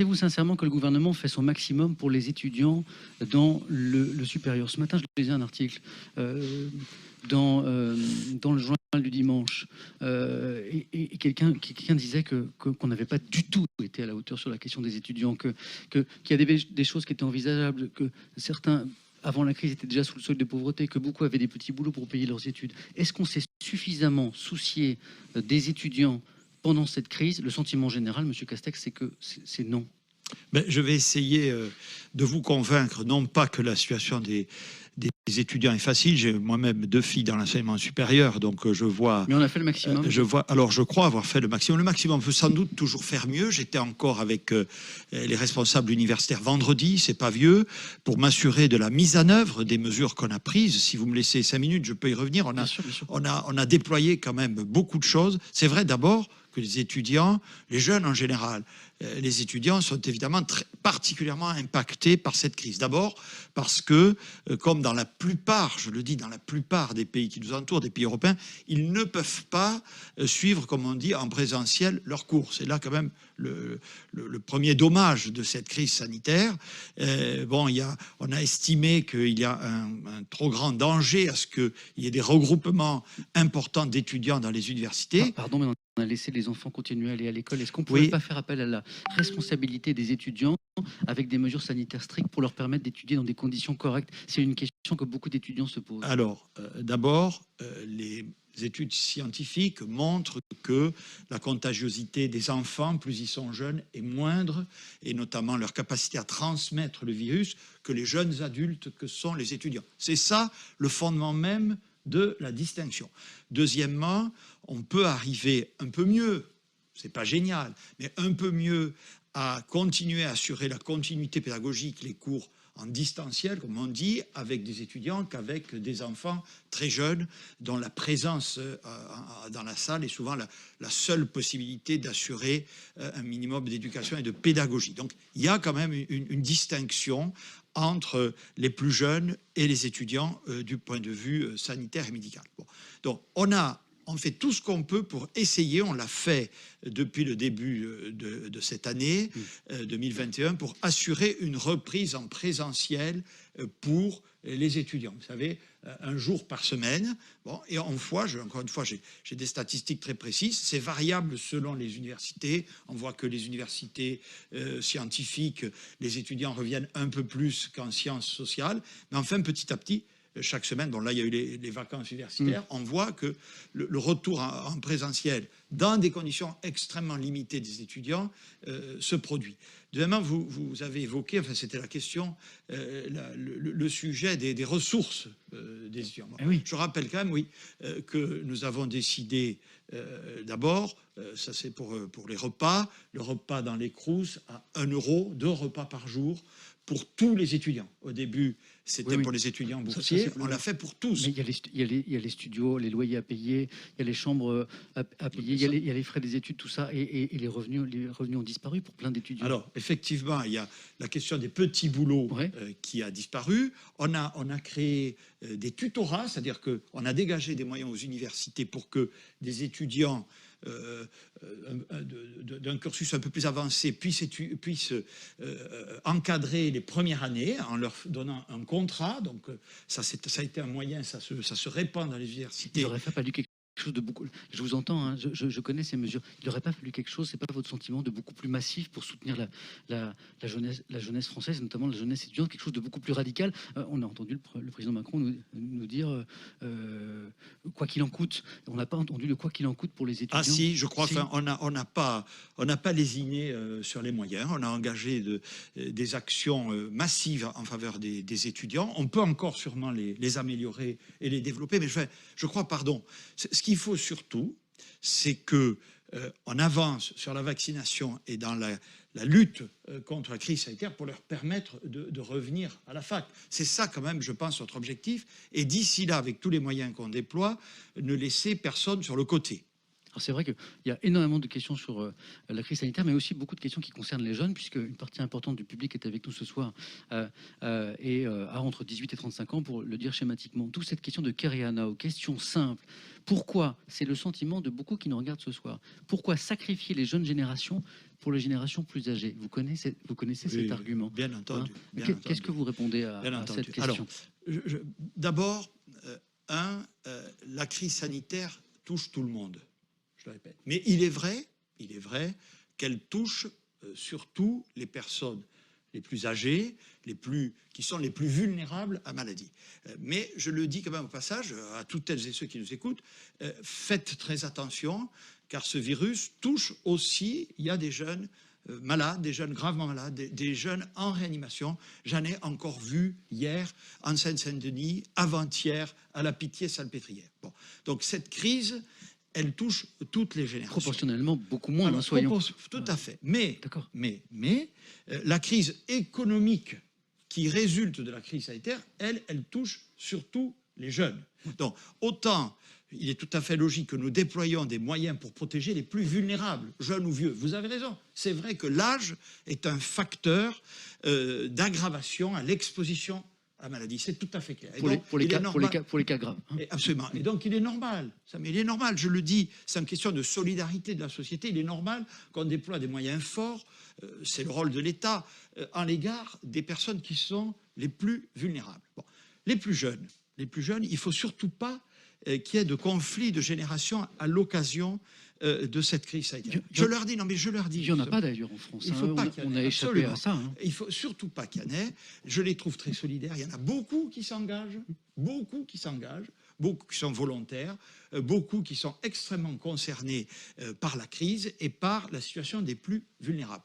Pensez-vous sincèrement que le gouvernement fait son maximum pour les étudiants dans le supérieur? Ce matin, je lisais un article dans le journal du dimanche, et quelqu'un disait qu'on n'avait pas du tout été à la hauteur sur la question des étudiants, qu'il y a des choses qui étaient envisageables, que certains, avant la crise, étaient déjà sous le seuil de pauvreté, que beaucoup avaient des petits boulots pour payer leurs études. Est-ce qu'on s'est suffisamment soucié des étudiants pendant cette crise? Le sentiment général, M. Castex, c'est que c'est non. Ben, je vais essayer de vous convaincre, non pas que la situation des étudiants est facile. J'ai moi-même 2 filles dans l'enseignement supérieur, donc je vois... Mais on a fait le maximum. Alors, je crois avoir fait le maximum. Le maximum, on peut sans doute toujours faire mieux. J'étais encore avec les responsables universitaires vendredi, c'est pas vieux, pour m'assurer de la mise en œuvre des mesures qu'on a prises. Si vous me laissez 5 minutes, je peux y revenir. Bien sûr, bien sûr. On a déployé quand même beaucoup de choses. C'est vrai d'abord que les étudiants, les jeunes en général, les étudiants sont évidemment particulièrement impactés par cette crise. D'abord parce que, comme dans la plupart, je le dis, dans la plupart des pays qui nous entourent, des pays européens, ils ne peuvent pas suivre, comme on dit, en présentiel leurs cours. C'est là quand même le premier dommage de cette crise sanitaire. On a estimé qu'il y a un trop grand danger à ce qu'il y ait des regroupements importants d'étudiants dans les universités. Pardon, mais on a laissé les enfants continuer à aller à l'école. Est-ce qu'on ne pourrait pas faire appel à la responsabilité des étudiants avec des mesures sanitaires strictes pour leur permettre d'étudier dans des conditions correctes? C'est une question que beaucoup d'étudiants se posent. Alors, d'abord, les études scientifiques montrent que la contagiosité des enfants, plus ils sont jeunes, est moindre, et notamment leur capacité à transmettre le virus, que les jeunes adultes que sont les étudiants. C'est ça le fondement même de la distinction. Deuxièmement, on peut arriver un peu mieux, c'est pas génial, mais un peu mieux à continuer à assurer la continuité pédagogique, les cours en distanciel, comme on dit, avec des étudiants qu'avec des enfants très jeunes dont la présence dans la salle est souvent la seule possibilité d'assurer un minimum d'éducation et de pédagogie. Donc il y a quand même une distinction entre les plus jeunes et les étudiants du point de vue sanitaire et médical. Bon. Donc on fait tout ce qu'on peut pour essayer, on l'a fait depuis le début de cette année 2021, pour assurer une reprise en présentiel pour les étudiants. Vous savez, un jour par semaine. Bon, et encore une fois, j'ai des statistiques très précises. C'est variable selon les universités. On voit que les universités scientifiques, les étudiants reviennent un peu plus qu'en sciences sociales. Mais enfin, petit à petit, chaque semaine, bon là il y a eu les vacances universitaires, on voit que le retour en présentiel dans des conditions extrêmement limitées des étudiants se produit. Deuxièmement, vous avez évoqué, enfin c'était la question, le sujet des ressources des étudiants. Bon, oui. Je rappelle quand même, que nous avons décidé d'abord, ça c'est pour les repas, le repas dans les crous à 1 €, 2 repas par jour, pour tous les étudiants. Au début, c'était pour les étudiants boursiers. On l'a fait pour tous. Mais il y a les studios, les loyers à payer, il y a les chambres à payer, il y a les frais des études, tout ça. Et les revenus ont disparu pour plein d'étudiants. Alors, effectivement, il y a la question des petits boulots qui a disparu. On a créé des tutorats, c'est-à-dire qu'on a dégagé des moyens aux universités pour que des étudiants d'un cursus un peu plus avancé puissent encadrer les premières années en leur donnant un contrat. Donc ça a été un moyen, ça se répand dans les universités. Il n'aurait pas fallu quelque chose de beaucoup... Je vous entends, hein, je connais ces mesures. Il n'aurait pas fallu quelque chose, c'est pas votre sentiment, de beaucoup plus massif pour soutenir la jeunesse française, et notamment la jeunesse étudiante, quelque chose de beaucoup plus radical. On a entendu le président Macron nous dire quoi qu'il en coûte. On n'a pas entendu le quoi qu'il en coûte pour les étudiants. Ah si, je crois qu'on n'a pas lésiné sur les moyens. On a engagé des actions massives en faveur des étudiants. On peut encore sûrement les améliorer et les développer. Mais je crois, ce qu'il faut surtout, c'est que on avance sur la vaccination et dans la lutte contre la crise sanitaire pour leur permettre de revenir à la fac. C'est ça quand même, je pense, notre objectif. Et d'ici là, avec tous les moyens qu'on déploie, ne laisser personne sur le côté. Alors c'est vrai qu'il y a énormément de questions sur la crise sanitaire, mais aussi beaucoup de questions qui concernent les jeunes, puisque une partie importante du public est avec nous ce soir et a entre 18 et 35 ans, pour le dire schématiquement. Toute cette question de Keriana, aux questions simples. Pourquoi, c'est le sentiment de beaucoup qui nous regardent ce soir, pourquoi sacrifier les jeunes générations pour les générations plus âgées? Vous connaissez cet argument? Bien entendu. Qu'est-ce que vous répondez à cette question? Alors, d'abord, la crise sanitaire touche tout le monde. Je le répète. Mais il est vrai qu'elle touche surtout les personnes les plus âgées, qui sont les plus vulnérables à maladie. Mais je le dis quand même au passage, à toutes elles et ceux qui nous écoutent, faites très attention, car ce virus touche aussi, il y a des jeunes malades, des jeunes gravement malades, des jeunes en réanimation. J'en ai encore vu hier en Seine-Saint-Denis, avant-hier à la Pitié-Salpêtrière. Bon. Donc cette crise, elle touche toutes les générations. Proportionnellement, beaucoup moins, soyons. Tout à fait. Mais la crise économique qui résulte de la crise sanitaire, elle touche surtout les jeunes. Donc, autant il est tout à fait logique que nous déployions des moyens pour protéger les plus vulnérables, jeunes ou vieux. Vous avez raison. C'est vrai que l'âge est un facteur d'aggravation à l'exposition à maladie, c'est tout à fait clair. Pour les cas graves. Hein. Absolument. Et donc il est normal, il est normal, je le dis, c'est une question de solidarité de la société, il est normal qu'on déploie des moyens forts, c'est le rôle de l'État, en l'égard des personnes qui sont les plus vulnérables. Bon. Les plus jeunes, il ne faut surtout pas qu'il y ait de conflits de génération à l'occasion de cette crise sanitaire. Je leur dis. Il n'y en a pas d'ailleurs en France. Il faut pas on a échappé à ça. Il ne faut surtout pas qu'il y en ait. Je les trouve très solidaires. Il y en a beaucoup qui s'engagent, beaucoup qui sont volontaires, beaucoup qui sont extrêmement concernés par la crise et par la situation des plus vulnérables.